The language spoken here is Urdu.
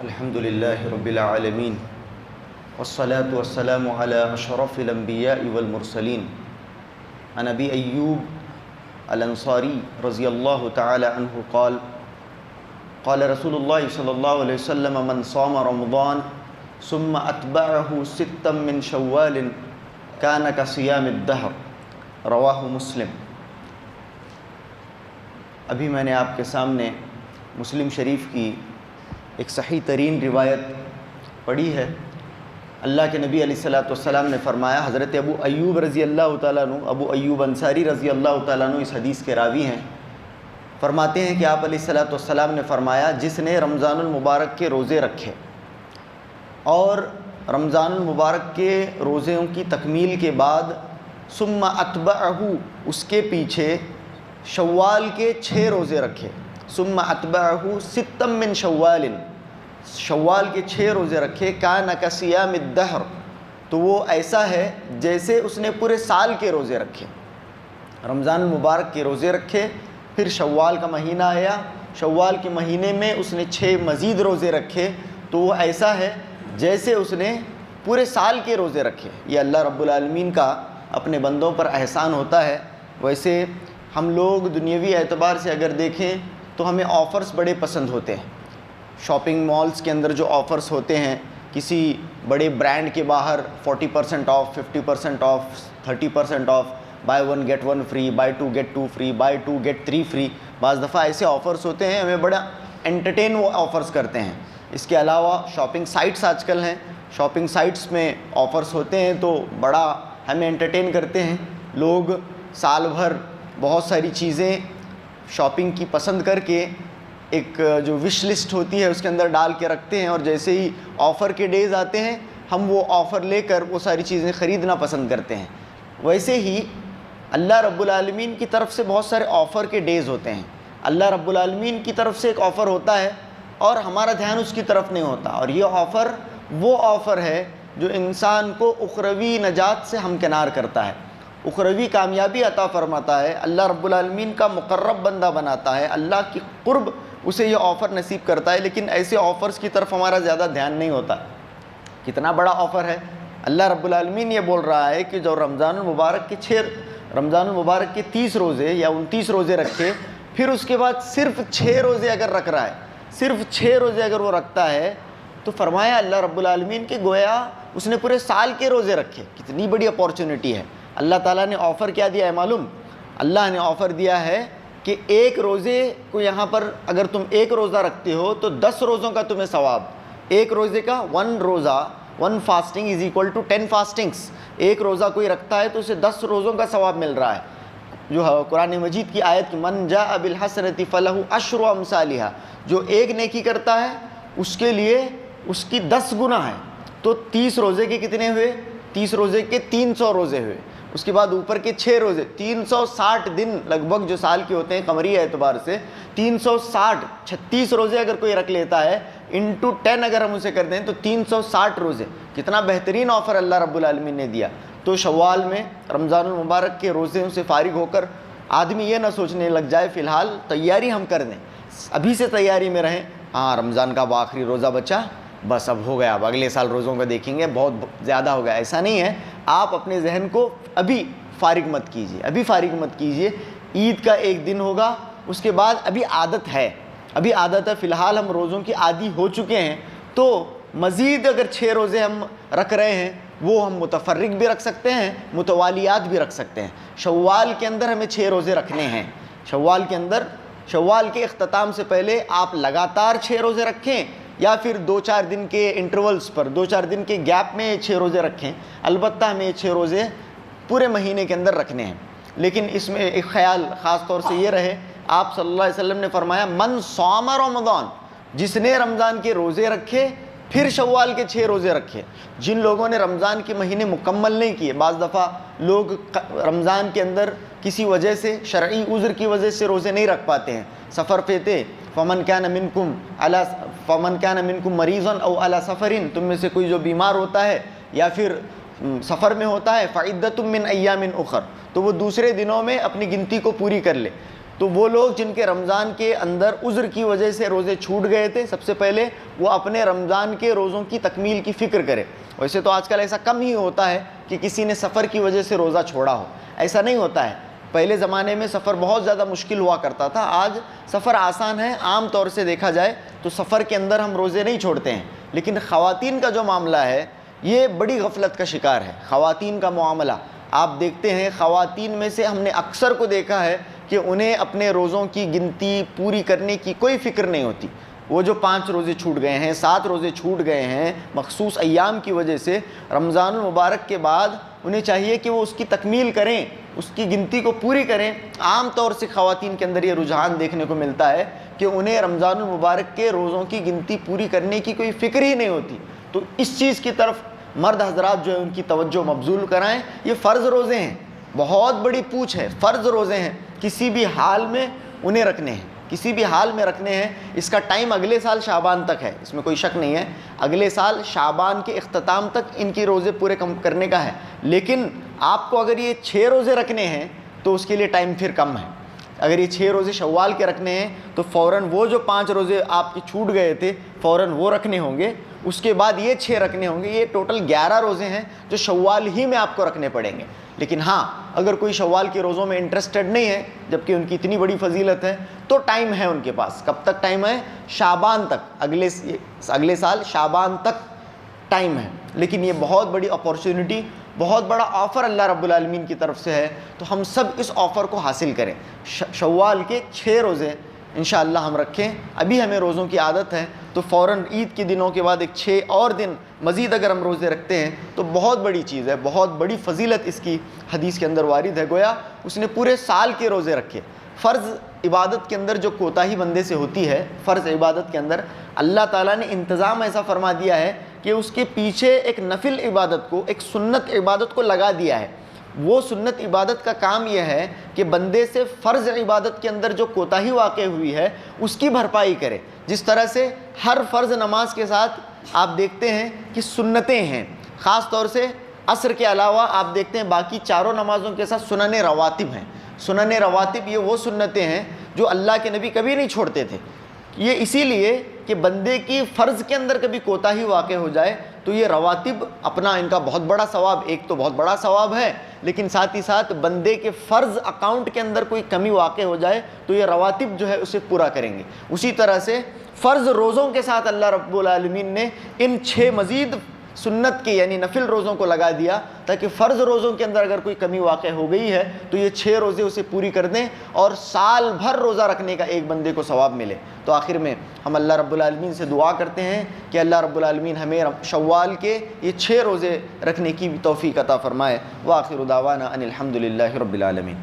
الحمد لله رب العالمين والصلاة والسلام على أشرف الأنبياء والمرسلين عن أبي أيوب الأنصاري رضي الله تعالى عنه قال قال رسول الله صلى الله عليه وسلم من صام رمضان ثم أتبعه ستا من شوال كان كصيام الدهر رواہ مسلم۔ ابھی میں نے آپ کے سامنے مسلم شریف کی ایک صحیح ترین روایت پڑھی ہے۔ اللہ کے نبی علیہ الصلوۃ والسلام نے فرمایا، حضرت ابو ایوب رضی اللہ تعالیٰ عنہ، ابو ایوب انصاری رضی اللہ تعالیٰ عنہ اس حدیث کے راوی ہیں، فرماتے ہیں کہ آپ علیہ الصلوۃ والسلام نے فرمایا، جس نے رمضان المبارک کے روزے رکھے اور رمضان المبارک کے روزوں کی تکمیل کے بعد ثم اتبعہ اس کے پیچھے شوال کے 6 روزے رکھے، ثم اتبعہ ستا من شوال، شوال کے 6 روزے رکھے، کان کصیام الدہر، تو وہ ایسا ہے جیسے اس نے پورے سال کے روزے رکھے۔ رمضان المبارک کے روزے رکھے، پھر شوال کا مہینہ آیا، شوال کے مہینے میں اس نے 6 مزید روزے رکھے، تو وہ ایسا ہے جیسے اس نے پورے سال کے روزے رکھے۔ یہ اللہ رب العالمین کا اپنے بندوں پر احسان ہوتا ہے۔ ویسے ہم لوگ دنیاوی اعتبار سے اگر دیکھیں تو ہمیں آفرز بڑے پسند ہوتے ہیں۔ شاپنگ مالز کے اندر جو آفرز ہوتے ہیں، کسی بڑے برانڈ کے باہر 40% off, 50% off, 30% off, buy 1 get 1 free, buy 2 get 2 free, buy 2 get 3 free, بعض دفعہ ایسے آفرز ہوتے ہیں، ہمیں بڑا انٹرٹین وہ آفرز کرتے ہیں۔ اس کے علاوہ شاپنگ سائٹس آج کل ہیں، شاپنگ سائٹس میں آفرز ہوتے ہیں تو بڑا ہمیں انٹرٹین کرتے ہیں۔ لوگ سال بھر بہت ساری چیزیں شاپنگ کی پسند کر کے ایک جو وش لسٹ ہوتی ہے اس کے اندر ڈال کے رکھتے ہیں، اور جیسے ہی آفر کے ڈیز آتے ہیں ہم وہ آفر لے کر وہ ساری چیزیں خریدنا پسند کرتے ہیں۔ ویسے ہی اللہ رب العالمین کی طرف سے بہت سارے آفر کے ڈیز ہوتے ہیں۔ اللہ رب العالمین کی طرف سے ایک آفر ہوتا ہے اور ہمارا دھیان اس کی طرف نہیں ہوتا، اور یہ آفر وہ آفر ہے جو انسان کو اخروی نجات سے ہمکنار کرتا ہے، اخروی کامیابی عطا فرماتا ہے، اللہ رب العالمین کا مقرب بندہ بناتا ہے، اللہ کی قرب اسے یہ آفر نصیب کرتا ہے۔ لیکن ایسے آفرز کی طرف ہمارا زیادہ دھیان نہیں ہوتا۔ کتنا بڑا آفر ہے! اللہ رب العالمین یہ بول رہا ہے کہ جو رمضان المبارک کے 30 روزے یا 29 روزے رکھے، پھر اس کے بعد صرف 6 روزے اگر رکھ رہا ہے، صرف 6 روزے اگر وہ رکھتا ہے، تو فرمایا اللہ رب العالمین کہ گویا اس نے پورے سال کے روزے رکھے۔ کتنی بڑی اپورچونٹی ہے! اللہ تعالیٰ نے آفر کیا دیا ہے معلوم؟ اللہ نے آفر دیا ہے کہ ایک روزے کو یہاں پر اگر تم ایک روزہ رکھتے ہو تو 10 روزوں کا تمہیں ثواب، ایک روزے کا 1 روزہ، 1 فاسٹنگ از ایکول ٹو 10 فاسٹنگس، ایک روزہ کوئی رکھتا ہے تو اسے 10 روزوں کا ثواب مل رہا ہے۔ جو قرآن مجید کی آیت من جاء بالحسنۃ فلہ عشر امثالھا، جو ایک نیکی کرتا ہے اس کے لیے اس کی 10 گنا ہے۔ تو 30 روزے کے کتنے ہوئے؟ 30 روزے کے 300 روزے ہوئے، اس کے بعد اوپر کے 6 روزے، 360 دن لگ بھگ جو سال کے ہوتے ہیں قمری اعتبار سے، 360 36 روزے اگر کوئی رکھ لیتا ہے انٹو 10 اگر ہم اسے کر دیں تو 360 روزے۔ کتنا بہترین آفر اللہ رب العالمین نے دیا۔ تو شوال میں رمضان المبارک کے روزے سے فارغ ہو کر آدمی یہ نہ سوچنے لگ جائے فی الحال تیاری ہم کر دیں، ابھی سے تیاری میں رہیں، ہاں رمضان کا آخری روزہ بچا، بس اب ہو گیا، اب اگلے سال روزوں کا دیکھیں گے، بہت زیادہ ہو گیا۔ ایسا نہیں ہے، آپ اپنے ذہن کو ابھی فارغ مت کیجیے، ابھی فارغ مت کیجیے۔ عید کا ایک دن ہوگا، اس کے بعد ابھی عادت ہے، فی الحال ہم روزوں کی عادی ہو چکے ہیں، تو مزید اگر 6 روزے ہم رکھ رہے ہیں وہ ہم متفرق بھی رکھ سکتے ہیں، متوالیات بھی رکھ سکتے ہیں۔ شوال کے اندر ہمیں 6 روزے رکھنے ہیں، شوال کے اندر، شوال کے اختتام سے پہلے آپ لگاتار 6 روزے رکھیں، یا پھر 2-4 دن کے انٹرولز پر، 2-4 دن کے گیپ میں 6 روزے رکھیں۔ البتہ ہمیں یہ 6 روزے پورے مہینے کے اندر رکھنے ہیں۔ لیکن اس میں ایک خیال خاص طور سے یہ رہے، آپ صلی اللہ علیہ وسلم نے فرمایا من صام رمضان، جس نے رمضان کے روزے رکھے پھر شوال کے 6 روزے رکھے۔ جن لوگوں نے رمضان کے مہینے مکمل نہیں کیے، بعض دفعہ لوگ رمضان کے اندر کسی وجہ سے، شرعی عذر کی وجہ سے روزے نہیں رکھ پاتے ہیں، سفر پہ تھے، فمن کان منکم مریضا او علی سفر، تم میں سے کوئی جو بیمار ہوتا ہے یا پھر سفر میں ہوتا ہے، فعدۃ من ایام اخر، تو وہ دوسرے دنوں میں اپنی گنتی کو پوری کر لے۔ تو وہ لوگ جن کے رمضان کے اندر عذر کی وجہ سے روزے چھوٹ گئے تھے، سب سے پہلے وہ اپنے رمضان کے روزوں کی تکمیل کی فکر کرے۔ ویسے تو آج کل ایسا کم ہی ہوتا ہے کہ کسی نے سفر کی وجہ سے روزہ چھوڑا ہو، ایسا نہیں ہوتا ہے۔ پہلے زمانے میں سفر بہت زیادہ مشکل ہوا کرتا تھا، آج سفر آسان ہے۔ عام طور سے دیکھا جائے تو سفر کے اندر ہم روزے نہیں چھوڑتے ہیں، لیکن خواتین کا جو معاملہ ہے یہ بڑی غفلت کا شکار ہے۔ خواتین کا معاملہ آپ دیکھتے ہیں، خواتین میں سے ہم نے اکثر کو دیکھا ہے کہ انہیں اپنے روزوں کی گنتی پوری کرنے کی کوئی فکر نہیں ہوتی۔ وہ جو 5 روزے چھوٹ گئے ہیں، 7 روزے چھوٹ گئے ہیں مخصوص ایام کی وجہ سے، رمضان المبارک کے بعد انہیں چاہیے کہ وہ اس کی تکمیل کریں، اس کی گنتی کو پوری کریں۔ عام طور سے خواتین کے اندر یہ رجحان دیکھنے کو ملتا ہے کہ انہیں رمضان المبارک کے روزوں کی گنتی پوری کرنے کی کوئی فکر ہی نہیں ہوتی۔ تو اس چیز کی طرف مرد حضرات جو ہے ان کی توجہ مبذول کرائیں۔ یہ فرض روزے ہیں، بہت بڑی پوچھ ہے، فرض روزے ہیں، کسی بھی حال میں انہیں رکھنے ہیں، کسی بھی حال میں رکھنے ہیں۔ اس کا ٹائم اگلے سال شعبان تک ہے، اس میں کوئی شک نہیں ہے، اگلے سال شعبان کے اختتام تک ان کی روزے پورے کرنے کا ہے۔ لیکن آپ کو اگر یہ 6 روزے رکھنے ہیں تو اس کے لیے ٹائم پھر کم ہے۔ اگر یہ 6 روزے شوال کے رکھنے ہیں تو فوراً وہ جو 5 روزے آپ کے چھوٹ گئے تھے فوراً وہ رکھنے ہوں گے، اس کے بعد یہ 6 رکھنے ہوں گے۔ یہ ٹوٹل 11 روزے ہیں جو شوال ہی میں آپ کو رکھنے پڑیں گے۔ لیکن ہاں، اگر کوئی شوال کے روزوں میں انٹرسٹڈ نہیں ہے جبکہ ان کی اتنی بڑی فضیلت ہے تو ٹائم ہے ان کے پاس۔ کب تک ٹائم ہے؟ شعبان تک، اگلے سال شعبان تک ٹائم ہے۔ لیکن یہ بہت بڑی اپورچونٹی، بہت بڑا آفر اللہ رب العالمین کی طرف سے ہے، تو ہم سب اس آفر کو حاصل کریں۔ شوال کے 6 روزے انشاءاللہ ہم رکھیں۔ ابھی ہمیں روزوں کی عادت ہے تو فوراً عید کے دنوں کے بعد ایک 6 اور دن مزید اگر ہم روزے رکھتے ہیں تو بہت بڑی چیز ہے، بہت بڑی فضیلت اس کی حدیث کے اندر وارد ہے۔ گویا اس نے پورے سال کے روزے رکھے۔ فرض عبادت کے اندر جو کوتاہی بندے سے ہوتی ہے، فرض عبادت کے اندر اللہ تعالیٰ نے انتظام ایسا فرما دیا ہے کہ اس کے پیچھے ایک نفل عبادت کو، ایک سنت عبادت کو لگا دیا ہے۔ وہ سنت عبادت کا کام یہ ہے کہ بندے سے فرض عبادت کے اندر جو کوتاہی واقع ہوئی ہے اس کی بھرپائی کرے۔ جس طرح سے ہر فرض نماز کے ساتھ آپ دیکھتے ہیں کہ سنتیں ہیں، خاص طور سے عصر کے علاوہ آپ دیکھتے ہیں باقی چاروں نمازوں کے ساتھ سنن رواتب ہیں۔ سنن رواتب یہ وہ سنتیں ہیں جو اللہ کے نبی کبھی نہیں چھوڑتے تھے۔ یہ اسی لیے کہ بندے کی فرض کے اندر کبھی کوتاہی واقع ہو جائے تو یہ رواتب اپنا ان کا بہت بڑا ثواب، ایک تو بہت بڑا ثواب ہے، لیکن ساتھ ہی ساتھ بندے کے فرض اکاؤنٹ کے اندر کوئی کمی واقع ہو جائے تو یہ رواتب جو ہے اسے پورا کریں گے۔ اسی طرح سے فرض روزوں کے ساتھ اللہ رب العالمین نے ان 6 مزید سنت کے یعنی نفل روزوں کو لگا دیا تاکہ فرض روزوں کے اندر اگر کوئی کمی واقع ہو گئی ہے تو یہ 6 روزے اسے پوری کر دیں اور سال بھر روزہ رکھنے کا ایک بندے کو ثواب ملے۔ تو آخر میں ہم اللہ رب العالمین سے دعا کرتے ہیں کہ اللہ رب العالمین ہمیں شوال کے یہ 6 روزے رکھنے کی توفیق عطا فرمائے۔ وآخر دعوانا ان الحمد للہ رب العالمین۔